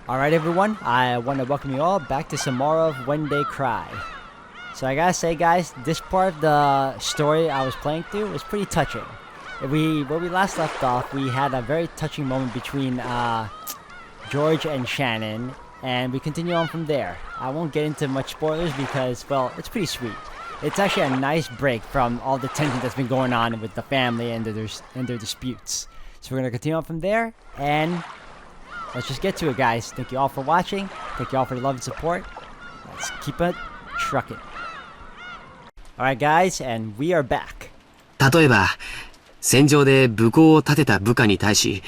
Alright everyone, I want to welcome you all back to some more of When They Cry. So I gotta say guys, this part of the story I was playing through was pretty touching. Where we last left off, we had a very touching moment between George and Shannon, and we continue on from there. I won't get into much spoilers because, well, it's pretty sweet. It's actually a nice break from all the tension that's been going on with the family and their disputes. So we're gonna continue on from there, and let's just get to it, guys. Thank you all for watching. Thank you all for the love and support. Let's keep it trucking. Alright guys, and we are back. 例えば、戦場で武功を立てた部下に対し、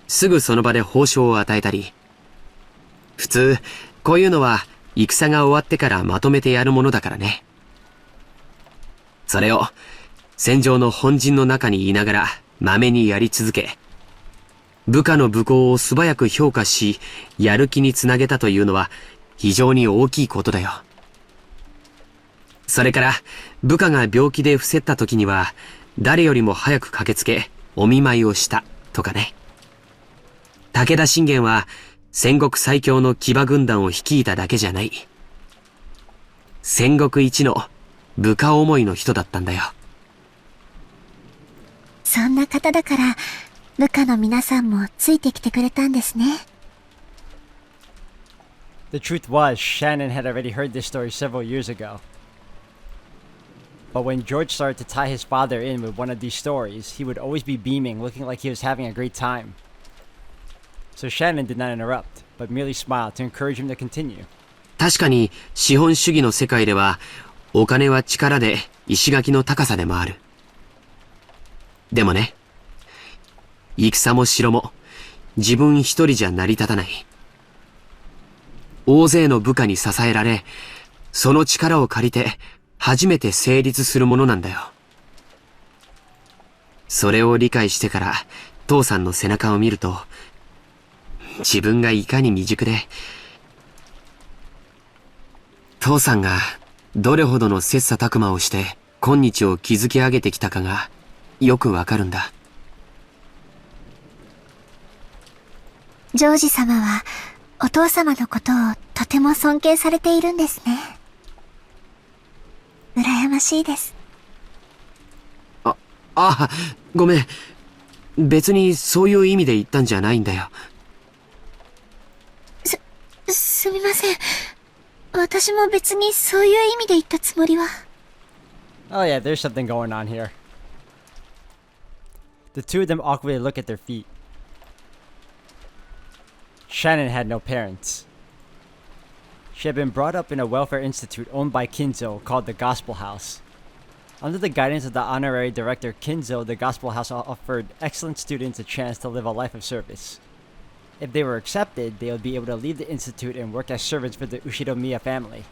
すぐその場で報奨を与えたり。普通、こういうのは戦が終わってからまとめてやるものだからね。それを戦場の本陣の中にいながらまめにやり続け、部下の武功を素早く評価し、やる気につなげたというのは非常に大きいことだよ。それから、部下が病気で伏せった時には、誰よりも早く駆けつけ、お見舞いをした、とかね。武田信玄は、戦国最強の騎馬軍団を率いただけじゃない。戦国一の部下思いの人だったんだよ。そんな方だから、部下の皆さんもついてきてくれたんですね。The truth was, Shannon had already heard this story several years ago. But when George started to tie his father in with one of these stories, he would always be beaming, looking like he was having a great time. So Shannon did not interrupt, but merely smiled to encourage him to continue. 確かに資本主義の世界では、お金は力で石垣の高さでもある。でもね、戦も城も自分一人じゃ成り立たない。大勢の部下に支えられ、その力を借りて初めて成立するものなんだよ。それを理解してから父さんの背中を見ると、自分がいかに未熟で、父さんがどれほどの切磋琢磨をして今日を築き上げてきたかがよくわかるんだ。ジョージ様はお父様のことをとても尊敬されているんですね。羨ましいです。ごめん。別にそういう意味で言ったんじゃないんだよ。すみません。私も別にそういう意味で言ったつもりは。Oh yeah, there's something going on here. The two of them awkwardly look at their feet. Shannon had no parents. She had been brought up in a welfare institute owned by Kinzo called the Gospel House. Under the guidance of the honorary director Kinzo, the Gospel House offered excellent students a chance to live a life of service. If they were accepted, they would be able to leave the institute and work as servants for the Ushinomiya family.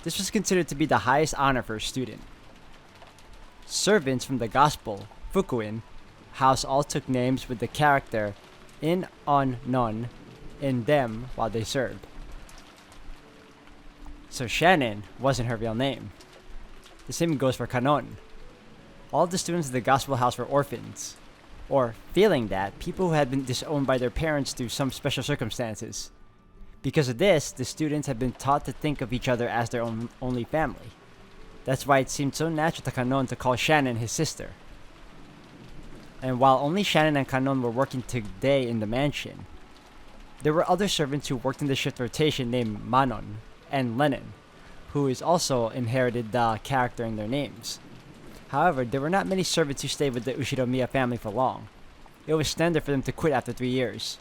This was considered to be the highest honor for a student. Servants from the Gospel, Fukuin, house all took names with the character in, on, non in them while they served. So Shannon wasn't her real name. The same goes for Kanon. All the students of the Gospel House were orphans, or feeling that, people who had been disowned by their parents through some special circumstances. Because of this, the students had been taught to think of each other as their only family. That's why it seemed so natural to Kanon to call Shannon his sister. And while only Shannon and Kanon were working today in the mansion, there were other servants who worked in the shift rotation named Manon and Lennon, who is also inherited the character in their names. However, there were not many servants who stayed with the Ushinomiya family for long. It was standard for them to quit after 3 years.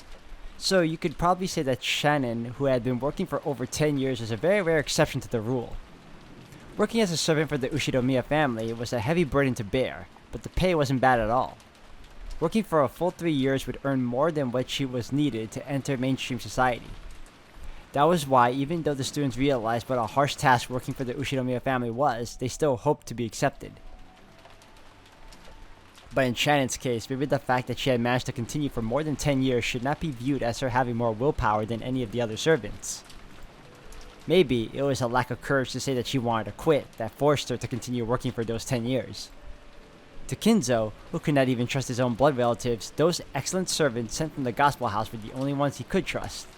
So you could probably say that Shannon, who had been working for over 10 years, was a very rare exception to the rule. Working as a servant for the Ushinomiya family was a heavy burden to bear, but the pay wasn't bad at all. Working for a full 3 years would earn more than what she was needed to enter mainstream society. That was why, even though the students realized what a harsh task working for the Ushinomiya family was, they still hoped to be accepted. But in Shannon's case, maybe the fact that she had managed to continue for more than 10 years should not be viewed as her having more willpower than any of the other servants. Maybe it was a lack of courage to say that she wanted to quit that forced her to continue working for those 10 years. To Kinzo, who could not even trust his own blood relatives, those excellent servants sent from the Gospel House were the only ones he could trust.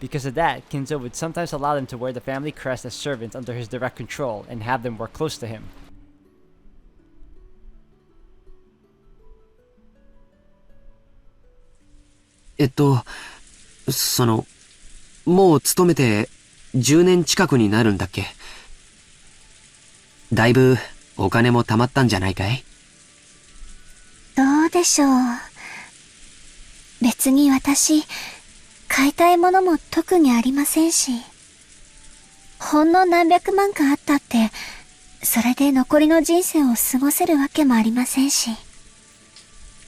Because of that, Kinzo would sometimes allow them to wear the family crest as servants under his direct control and have them work close to him. ...もう勤めて10年近くになるんだっけ？だいぶお金も貯まったんじゃないかい？どうでしょう。別に私、買いたいものも特にありませんし。ほんの何百万かあったって、それで残りの人生を過ごせるわけもありませんし。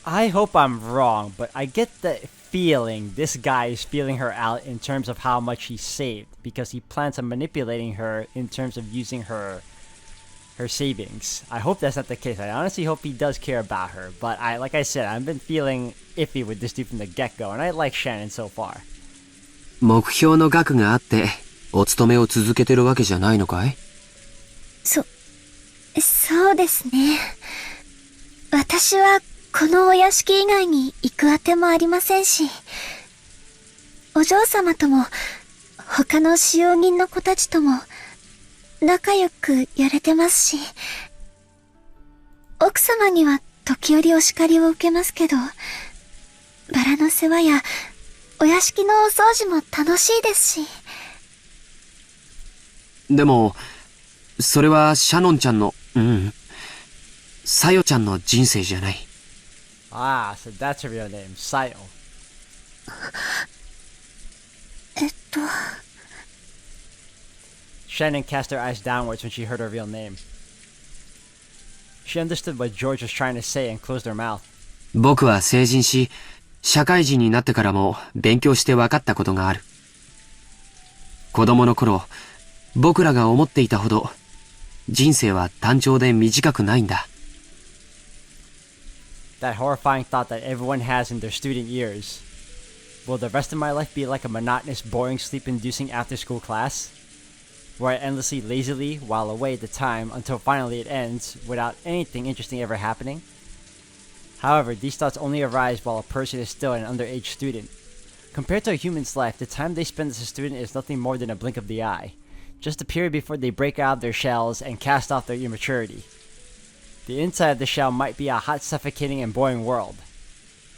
I hope I'm wrong, but I get the feeling this guy is feeling her out in terms of how much he saved because he plans on manipulating her in terms of using her savings. I hope that's not the case. I honestly hope he does care about her, but like I said, I've been feeling iffy with this dude from the get-go, and I like Shannon so far. 目標の額があってお勤めを続けてるわけじゃないのかい？そうですね。私はこのお屋敷以外に行くあてもありませんし、お嬢様とも他の使用人の子たちとも仲良くやれてますし、奥様には時折お叱りを受けますけど、バラの世話やお屋敷のお掃除も楽しいですし。でも、それはシャノンちゃんの、サヨちゃんの人生じゃない。Ah, so that's her real name, Sayo. Shannon cast her eyes downwards when she heard her real name. She understood what George was trying to say and closed her mouth. 僕は成人し、社会人になってからも勉強して分かったことがある。子供の頃、僕らが思っていたほど、人生は単調で短くないんだ。That horrifying thought that everyone has in their student years. Will the rest of my life be like a monotonous, boring, sleep-inducing after-school class? Where I endlessly, lazily, while away the time until finally it ends without anything interesting ever happening? However, these thoughts only arise while a person is still an underage student. Compared to a human's life, the time they spend as a student is nothing more than a blink of the eye. Just a period before they break out of their shells and cast off their immaturity. The inside of the shell might be a hot, suffocating, and boring world.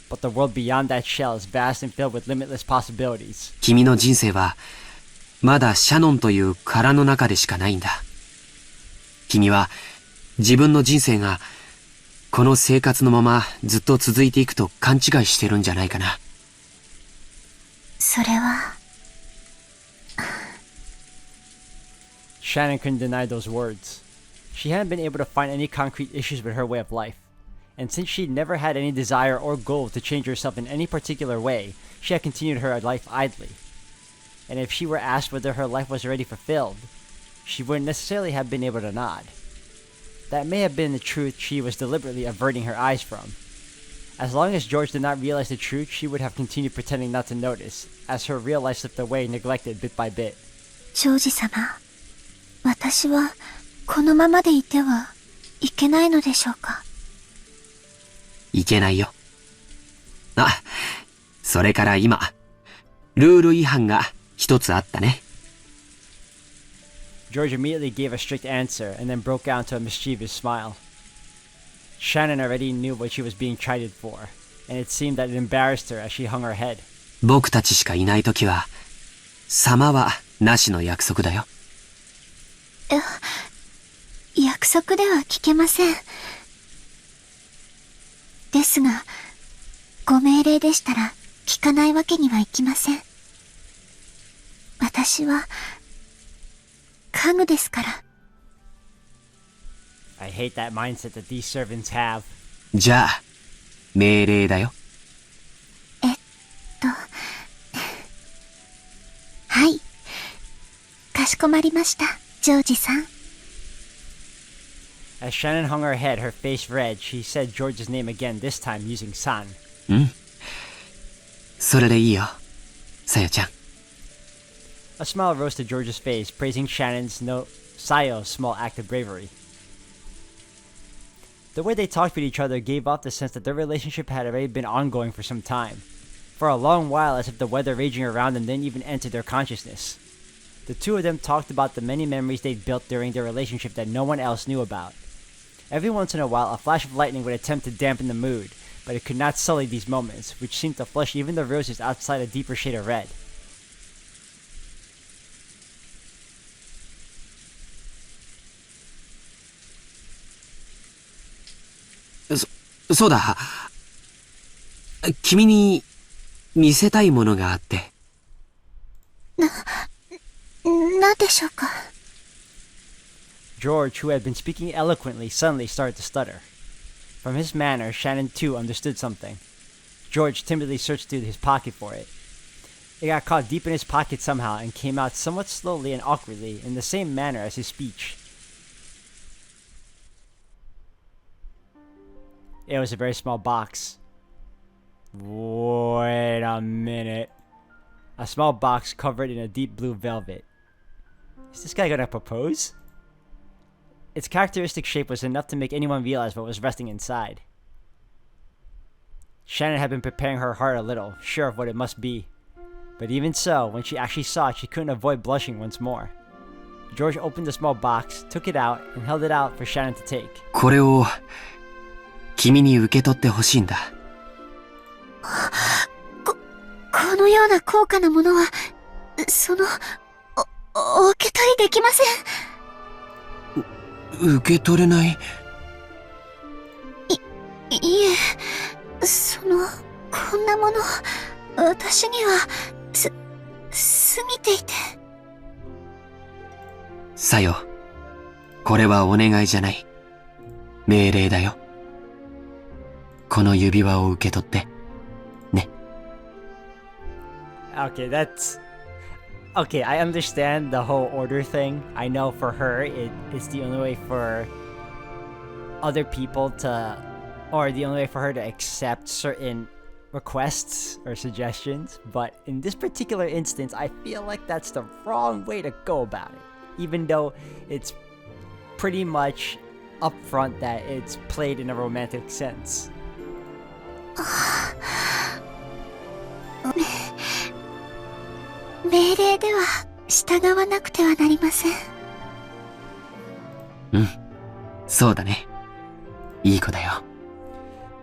But the world beyond that shell is vast and filled with limitless possibilities. 君の人生は、まだシャノンという殻の中でしかないんだ。君は、自分の人生が、この生活のままずっと続いていくと勘違いしてるんじゃないかな。それは。Shannon couldn't deny those words. She hadn't been able to find any concrete issues with her way of life. And since she'd never had any desire or goal to change herself in any particular way, she had continued her life idly. And if she were asked whether her life was already fulfilled, she wouldn't necessarily have been able to nod. That may have been the truth she was deliberately averting her eyes from. As long as George did not realize the truth, she would have continued pretending not to notice, as her real life slipped away neglected bit by bit. ジョージ様、私はこのままでいてはいけないのでしょうか？いけないよ。あ、それから今、ルール違反が一つあったね。George immediately gave a strict answer and then broke out into a mischievous smile. Shannon already knew what she was being chided for, and it seemed that it embarrassed her as she hung her head. 僕たちしかいないときは、様はなしの約束だよ。約束では聞けません。ですが、ご命令でしたら聞かないわけにはいきません。私は、家具ですから。I hate that mindset that these servants have. じゃあ、命令だよ。はい。かしこまりました、ジョージさん。As Shannon hung her head, her face red, she said George's name again, this time using San. それでいいよ、さよちゃん。A smile rose to George's face, praising Sayo's small act of bravery. The way they talked with each other gave off the sense that their relationship had already been ongoing for some time. For a long while, as if the weather raging around them didn't even enter their consciousness. The two of them talked about the many memories they'd built during their relationship that no one else knew about. Every once in a while, a flash of lightning would attempt to dampen the mood, but it could not sully these moments, which seemed to flush even the roses outside a deeper shade of red. そうだ。君に見せたいものがあって。なんでしょうか? George, who had been speaking eloquently, suddenly started to stutter. From his manner, Shannon too understood something. George timidly searched through his pocket for it. It got caught deep in his pocket somehow and came out somewhat slowly and awkwardly in the same manner as his speech. It was a very small box. Wait a minute. A small box covered in a deep blue velvet. Is this guy gonna propose? Its characteristic shape was enough to make anyone realize what was resting inside. Shannon had been preparing her heart a little, sure of what it must be. But even so, when she actually saw it, she couldn't avoid blushing once more. George opened the small box, took it out, and held it out for Shannon to take. これを君に受け取ってほしいんだ。このような高価なものは、お受け取りできません。受け取れない？いえ、こんなもの、私には、過ぎていて。さよ、これはお願いじゃない。命令だよ。この指輪を受け取って。ね。Okay, that's... Okay, I understand the whole order thing. I know for her, it's the only way for other people to... Or the only way for her to accept certain requests or suggestions. But in this particular instance, I feel like that's the wrong way to go about it. Even though it's pretty much upfront that it's played in a romantic sense. 命令では従わなくてはなりません。うん、そうだね。いい子だよ。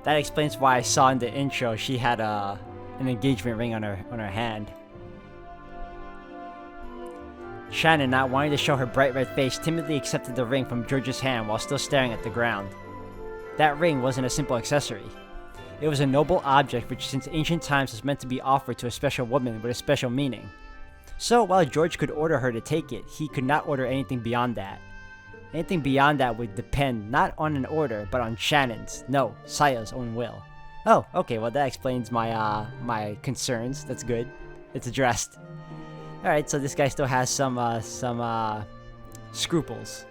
That explains why I saw in the intro she had an engagement ring on her hand. Shannon, not wanting to show her bright red face, timidly accepted the ring from George's hand while still staring at the ground. That ring wasn't a simple accessory. It was a noble object which since ancient times was meant to be offered to a special woman with a special meaning. So while George could order her to take it, he could not order anything beyond that. Anything beyond that would depend not on an order, but on Shannon's, no, Saya's own will. Oh, okay, well that explains my my concerns. That's good. It's addressed. Alright, so this guy still has some scruples.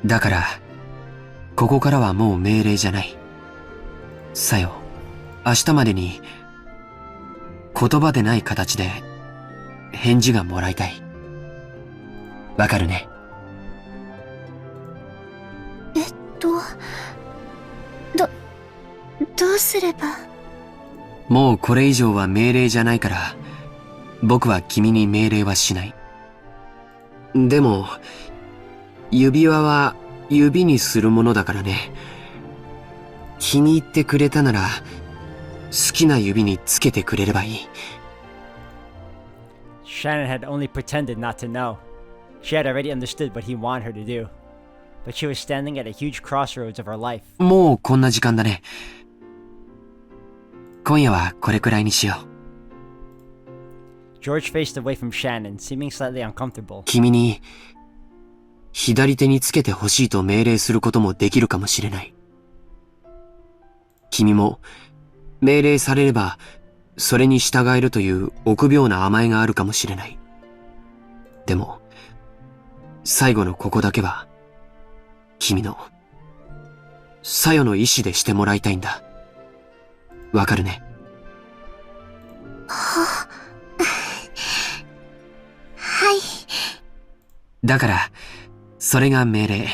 だから、ここからはもう命令じゃない。さよ、明日までに言葉でない形で返事がもらいたい。わかるね。どうすれば？もうこれ以上は命令じゃないから、僕は君に命令はしない。でも、指輪は指にするものだからね。気に入ってくれたなら、好きな指につけてくれればいい。Shannon had only pretended not to know. She had already understood what he wanted her to do. But she was standing at a huge crossroads of her life. もうこんな時間だね。今夜はこれくらいにしよう。George faced away from Shannon, seeming slightly uncomfortable. 君に左手につけてほしいと命令することもできるかもしれない。君も命令されればそれに従えるという臆病な甘えがあるかもしれない。でも最後のここだけは君のさよの意志でしてもらいたいんだ。わかるね。はい。だからそれが命令。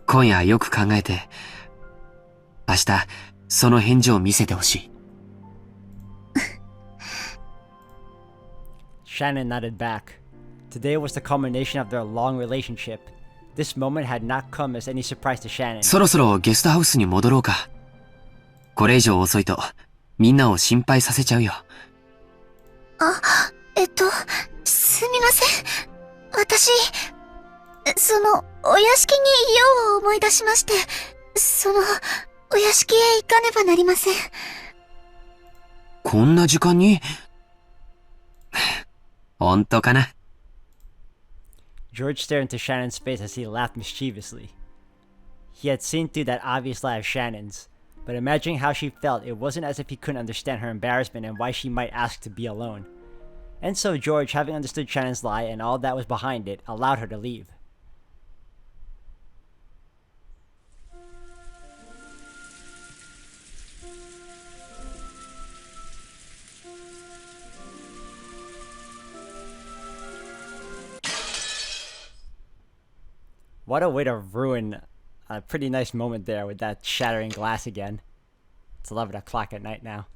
今夜よく考えて明日その返事を見せてほしい。Shannon nodded back. Today was the culmination of their long relationship. This moment had not come as any surprise to Shannon. そろそろゲストハウスに戻ろうか。これ以上遅いと、みんなを心配させちゃうよ。すみません。私、お屋敷に用を思い出しまして、お屋敷へ行かねばなりません。こんな時間に本当かな。George stared into Shannon's face as he laughed mischievously. He had seen through that obvious lie of Shannon's, but imagining how she felt, it wasn't as if he couldn't understand her embarrassment and why she might ask to be alone. And so George, having understood Shannon's lie and all that was behind it, allowed her to leave. What a way to ruin a pretty nice moment there with that shattering glass again. It's 11 o'clock at night now.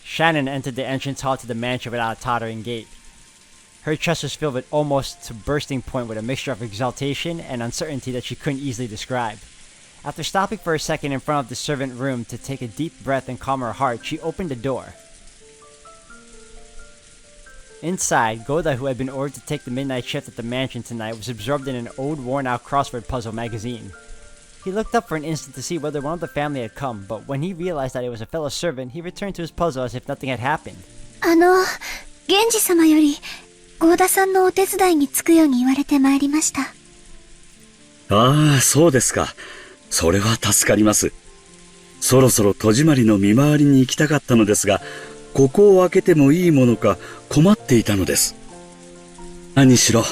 Shannon entered the entrance hall to the mansion without a tottering gait. Her chest was filled with almost to bursting point with a mixture of exaltation and uncertainty that she couldn't easily describe. After stopping for a second in front of the servant room to take a deep breath and calm her heart, she opened the door. Inside, Goda, who had been ordered to take the midnight shift at the mansion tonight, was absorbed in an old, worn-out crossword puzzle magazine. He looked up for an instant to see whether one of the family had come, but when he realized that it was a fellow servant, he returned to his puzzle as if nothing had happened. 源氏様より、郷田さんのお手伝いにつくように言われてまいりました。ああ、そうですか。それは助かります。そろそろ戸締まりの見回りに行きたかったのですが、ここを開けてもいいものか困っていたのです。何しろ、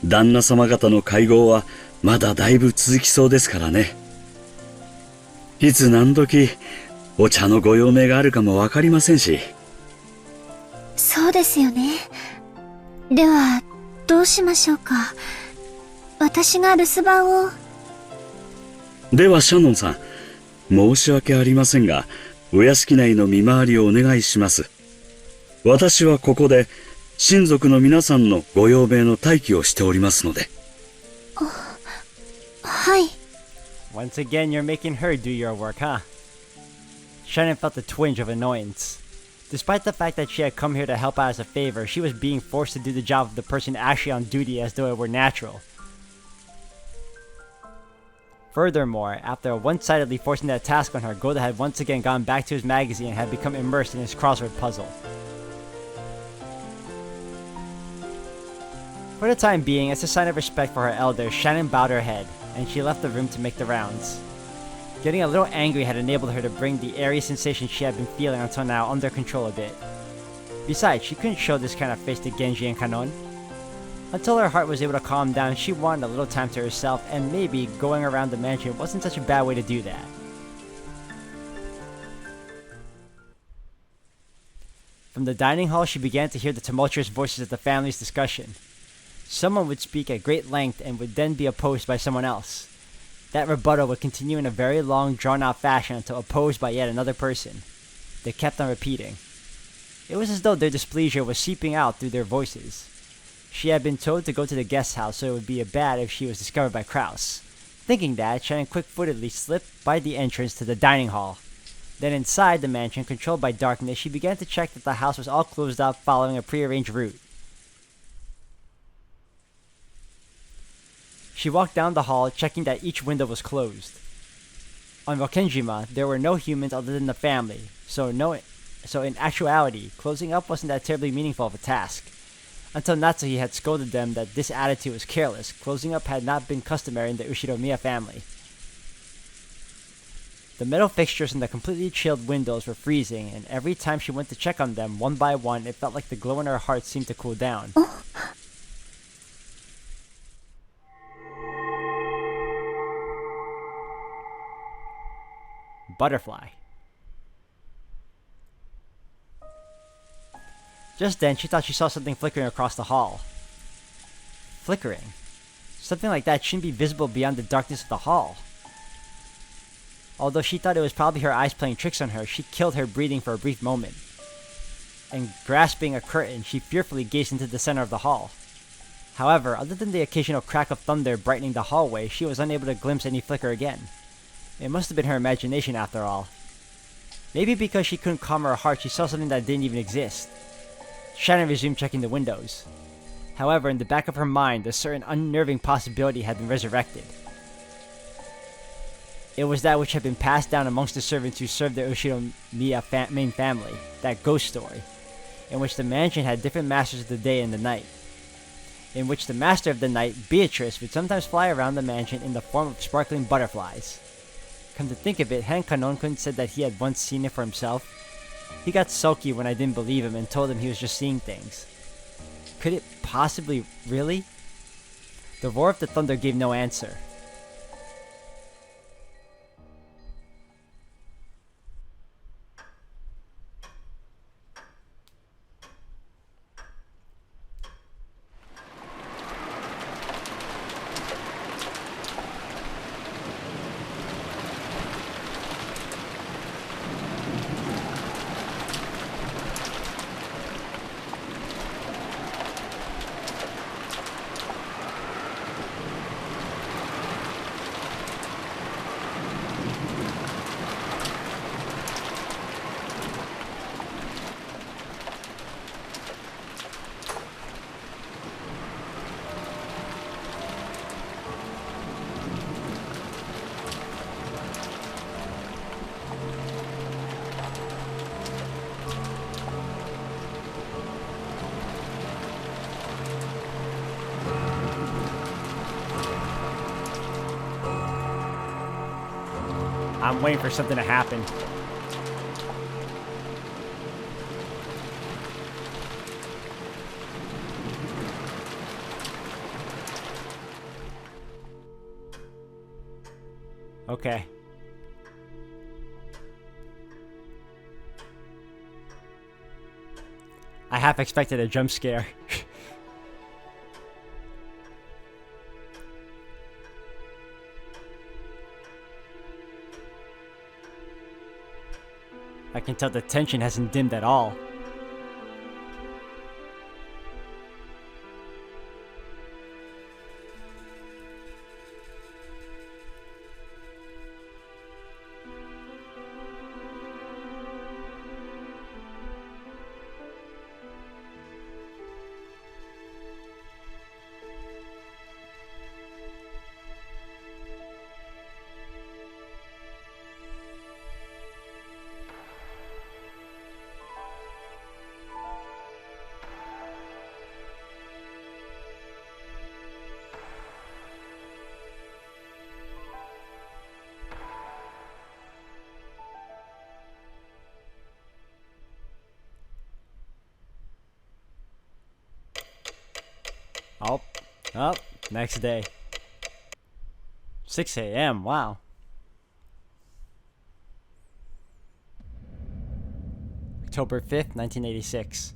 旦那様方の会合はまだだいぶ続きそうですからね。いつ何時お茶のご用命があるかもわかりませんし。そうですよね。では、どうしましょうか。私が留守番を。ではシャノンさん、申し訳ありませんが、お屋敷内の見回りをお願いします。私はここで親族の皆さんのご用命の待機をしておりますので。はい。Once again, you're making her do your work, huh? Shannon felt a twinge of annoyance. Despite the fact that she had come here to help out as a favor, she was being forced to do the job of the person actually on duty as though it were natural. Furthermore, after one-sidedly forcing that task on her, Goda had once again gone back to his magazine and had become immersed in his crossword puzzle. For the time being, as a sign of respect for her elders, Shannon bowed her head, and she left the room to make the rounds. Getting a little angry had enabled her to bring the airy sensation she had been feeling until now under control a bit. Besides, she couldn't show this kind of face to Genji and Kanon. Until her heart was able to calm down, she wanted a little time to herself, and maybe going around the mansion wasn't such a bad way to do that. From the dining hall, she began to hear the tumultuous voices of the family's discussion. Someone would speak at great length and would then be opposed by someone else. That rebuttal would continue in a very long, drawn-out fashion until opposed by yet another person. They kept on repeating. It was as though their displeasure was seeping out through their voices. She had been told to go to the guest house, so it would be bad if she was discovered by Kraus. Thinking that, Shannon quick-footedly slipped by the entrance to the dining hall. Then inside the mansion, controlled by darkness, she began to check that the house was all closed up following a prearranged route. She walked down the hall, checking that each window was closed. On Rokenjima, there were no humans other than the family, so in actuality, closing up wasn't that terribly meaningful of a task. Until Natsuhi had scolded them that this attitude was careless, closing up had not been customary in the Ushiromiya family. The metal fixtures in the completely chilled windows were freezing, and every time she went to check on them, one by one, it felt like the glow in her heart seemed to cool down. Butterfly. Just then, she thought she saw something flickering across the hall. Flickering? Something like that shouldn't be visible beyond the darkness of the hall. Although she thought it was probably her eyes playing tricks on her, she killed her breathing for a brief moment. And grasping a curtain, she fearfully gazed into the center of the hall. However, other than the occasional crack of thunder brightening the hallway, she was unable to glimpse any flicker again. It must have been her imagination after all. Maybe because she couldn't calm her heart, she saw something that didn't even exist. Shannon resumed checking the windows. However, in the back of her mind, a certain unnerving possibility had been resurrected. It was that which had been passed down amongst the servants who served the Ushinomiya main family, that ghost story, in which the mansion had different masters of the day and the night. In which the master of the night, Beatrice, would sometimes fly around the mansion in the form of sparkling butterflies. Come to think of it, Kanon-kun said that he had once seen it for himself. He got sulky when I didn't believe him and told him he was just seeing things. Could it possibly really? The roar of the thunder gave no answer. I'm waiting for something to happen. Okay. I half expected a jump scare. I can tell the tension hasn't dimmed at all. Oh, next day. 6 a.m., wow. October 5th, 1986.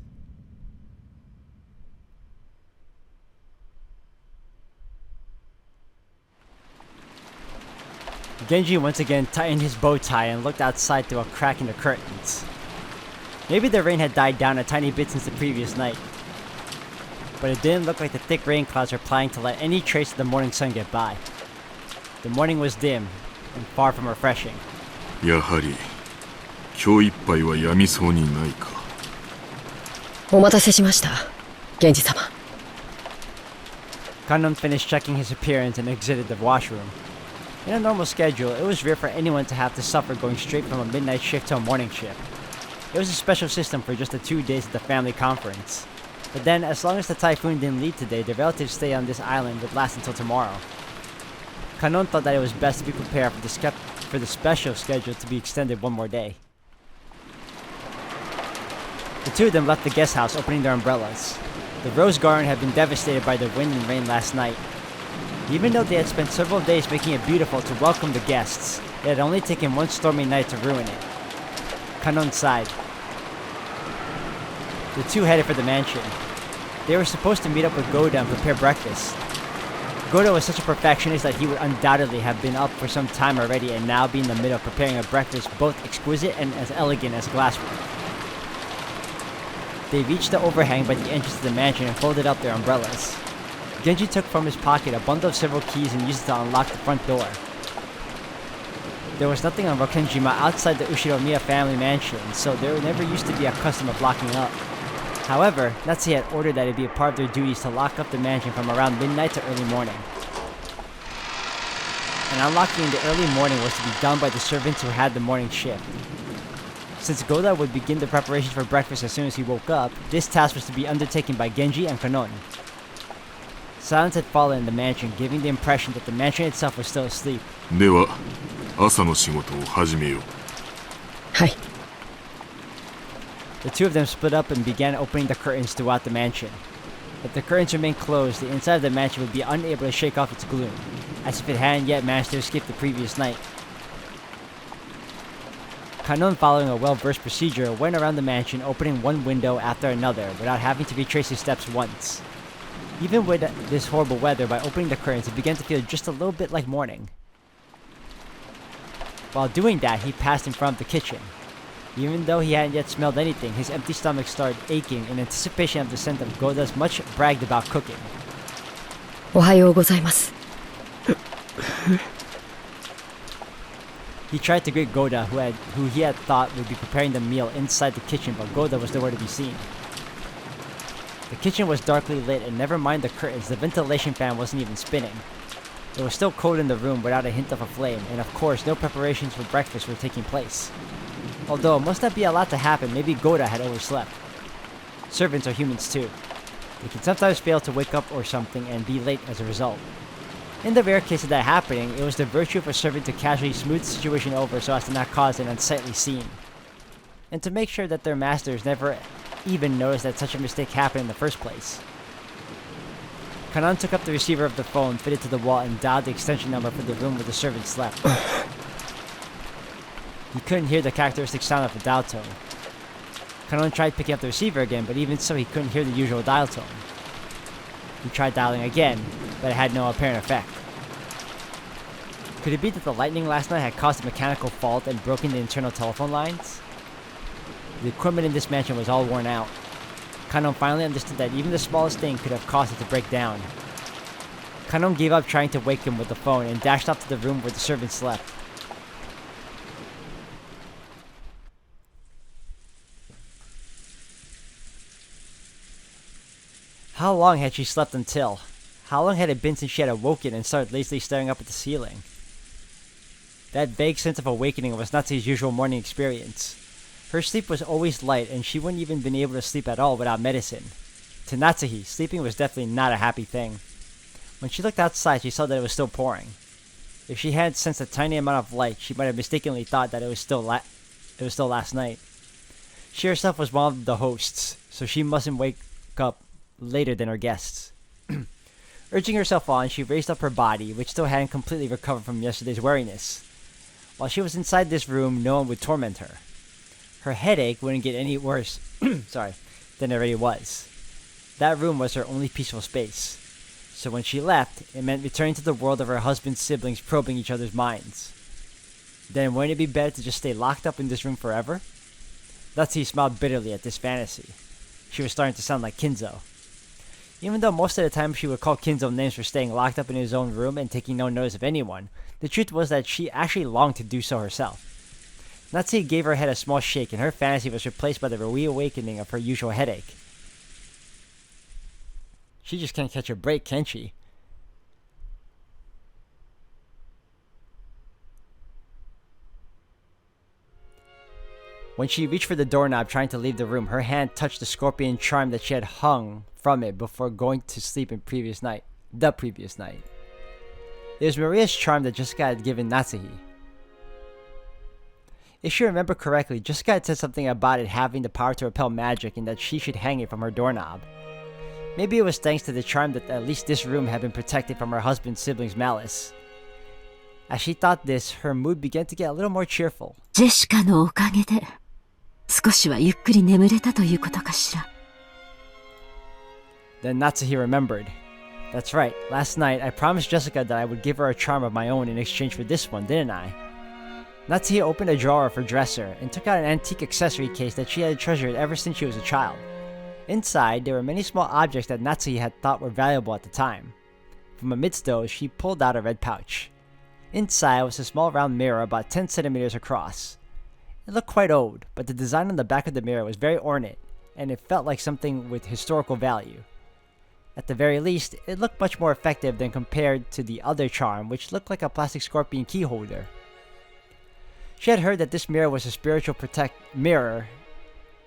Genji once again tightened his bow tie and looked outside through a crack in the curtains. Maybe the rain had died down a tiny bit since the previous night, but it didn't look like the thick rain clouds were planning to let any trace of the morning sun get by. The morning was dim and far from refreshing. やはり今日いっぱいはやみそうにないか。お待たせしました、源氏様。Kanon finished checking his appearance and exited the washroom. In a normal schedule, it was rare for anyone to have to suffer going straight from a midnight shift to a morning shift. It was a special system for just the 2 days of the family conference. But then, as long as the typhoon didn't leave today, the relatives' stay on this island would last until tomorrow. Kanon thought that it was best to be prepared for the special schedule to be extended one more day. The two of them left the guest house, opening their umbrellas. The rose garden had been devastated by the wind and rain last night. Even though they had spent several days making it beautiful to welcome the guests, it had only taken one stormy night to ruin it. Kanon sighed. The two headed for the mansion. They were supposed to meet up with Goda and prepare breakfast. Goda was such a perfectionist that he would undoubtedly have been up for some time already and now be in the middle of preparing a breakfast both exquisite and as elegant as glasswork. They reached the overhang by the entrance to the mansion and folded up their umbrellas. Genji took from his pocket a bundle of several keys and used it to unlock the front door. There was nothing on Rokenjima outside the Ushiromiya family mansion, so there never used to be a custom of locking up. However, Natsuhi had ordered that it be a part of their duties to lock up the mansion from around midnight to early morning. And unlocking in the early morning was to be done by the servants who had the morning shift. Since Goda would begin the preparations for breakfast as soon as he woke up, this task was to be undertaken by Genji and Kanon. Silence had fallen in the mansion, giving the impression that the mansion itself was still asleep. では、朝の仕事を始めよう。はい。The two of them split up and began opening the curtains throughout the mansion. If the curtains remained closed, the inside of the mansion would be unable to shake off its gloom, as if it hadn't yet managed to escape the previous night. Kanon, following a well-versed procedure, went around the mansion opening one window after another without having to retrace his steps once. Even with this horrible weather, by opening the curtains, it began to feel just a little bit like morning. While doing that, he passed in front of the kitchen. Even though he hadn't yet smelled anything, his empty stomach started aching in anticipation of the scent of Goda's much bragged about cooking. おはようございます。He tried to greet Goda, who he had thought would be preparing the meal inside the kitchen, but Goda was nowhere to be seen. The kitchen was darkly lit, and never mind the curtains, the ventilation fan wasn't even spinning. It was still cold in the room without a hint of a flame, and of course no preparations for breakfast were taking place. Although it must not be a lot to happen, maybe Goda had overslept. Servants are humans too. They can sometimes fail to wake up or something and be late as a result. In the rare case of that happening, it was the virtue of a servant to casually smooth the situation over so as to not cause an unsightly scene, and to make sure that their masters never even noticed that such a mistake happened in the first place. Kanan took up the receiver of the phone fitted to the wall and dialed the extension number for the room where the servant slept. He couldn't hear the characteristic sound of the dial tone. Kanon tried picking up the receiver again, but even so he couldn't hear the usual dial tone. He tried dialing again, but it had no apparent effect. Could it be that the lightning last night had caused a mechanical fault and broken the internal telephone lines? The equipment in this mansion was all worn out. Kanon finally understood that even the smallest thing could have caused it to break down. Kanon gave up trying to wake him with the phone and dashed off to the room where the servant slept. How long had she slept until? How long had it been since she had awoken and started lazily staring up at the ceiling? That vague sense of awakening was Natsuhi's usual morning experience. Her sleep was always light, and she wouldn't even been able to sleep at all without medicine. To Natsuhi, sleeping was definitely not a happy thing. When she looked outside, she saw that it was still pouring. If she hadn't sensed a tiny amount of light, she might have mistakenly thought that it was still last night. She herself was one of the hosts, so she mustn't wake up later than her guests. Urging herself on, she raised up her body, which still hadn't completely recovered from yesterday's weariness. While she was inside this room, no one would torment her. Her headache wouldn't get any worse than it already was. That room was her only peaceful space. So when she left, it meant returning to the world of her husband's siblings probing each other's minds. Then wouldn't it be better to just stay locked up in this room forever? Natsuhi smiled bitterly at this fantasy. She was starting to sound like Kinzo. Even though most of the time she would call Kinzo names for staying locked up in his own room and taking no notice of anyone, the truth was that she actually longed to do so herself. Natsuhi gave her head a small shake, and her fantasy was replaced by the reawakening of her usual headache. She just can't catch a break, can she? When she reached for the doorknob trying to leave the room, her hand touched the scorpion charm that she had hung from it before going to sleep the previous night. It was Maria's charm that Jessica had given Natsuhi. If she remembered correctly, Jessica had said something about it having the power to repel magic and that she should hang it from her doorknob. Maybe it was thanks to the charm that at least this room had been protected from her husband's siblings' malice. As she thought this, her mood began to get a little more cheerful. ジェシカのおかげで少しはゆっくり眠れたということかしら。 Then Natsuhi remembered. That's right, last night I promised Jessica that I would give her a charm of my own in exchange for this one, didn't I? Natsuhi opened a drawer of her dresser and took out an antique accessory case that she had treasured ever since she was a child. Inside, there were many small objects that Natsuhi had thought were valuable at the time. From amidst those, she pulled out a red pouch. Inside was a small round mirror about 10 centimeters across. It looked quite old, but the design on the back of the mirror was very ornate, and it felt like something with historical value. At the very least, it looked much more effective than compared to the other charm, which looked like a plastic scorpion key holder. She had heard that this mirror was a spiritual mirror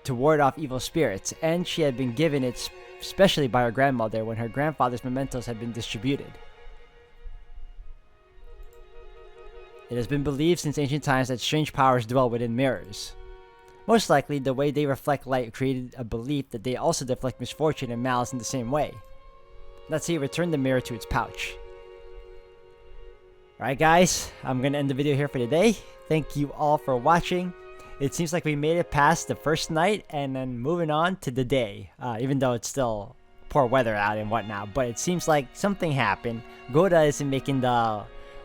to ward off evil spirits, and she had been given it specially by her grandmother when her grandfather's mementos had been distributed. It has been believed since ancient times that strange powers dwell within mirrors. Most likely, the way they reflect light created a belief that they also deflect misfortune and malice in the same way. Natsuhi returned the mirror to its pouch. Alright guys, I'm gonna end the video here for today. Thank you all for watching. It seems like we made it past the first night and then moving on to the day. Even though it's still poor weather out and whatnot. But it seems like something happened. Goda isn't making the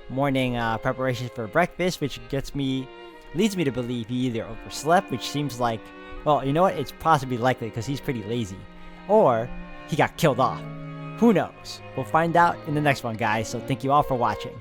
morning preparations for breakfast, which leads me to believe he either overslept, which seems like, well, you know what? It's possibly likely because he's pretty lazy. Or he got killed off. Who knows? We'll find out in the next one, guys. So thank you all for watching.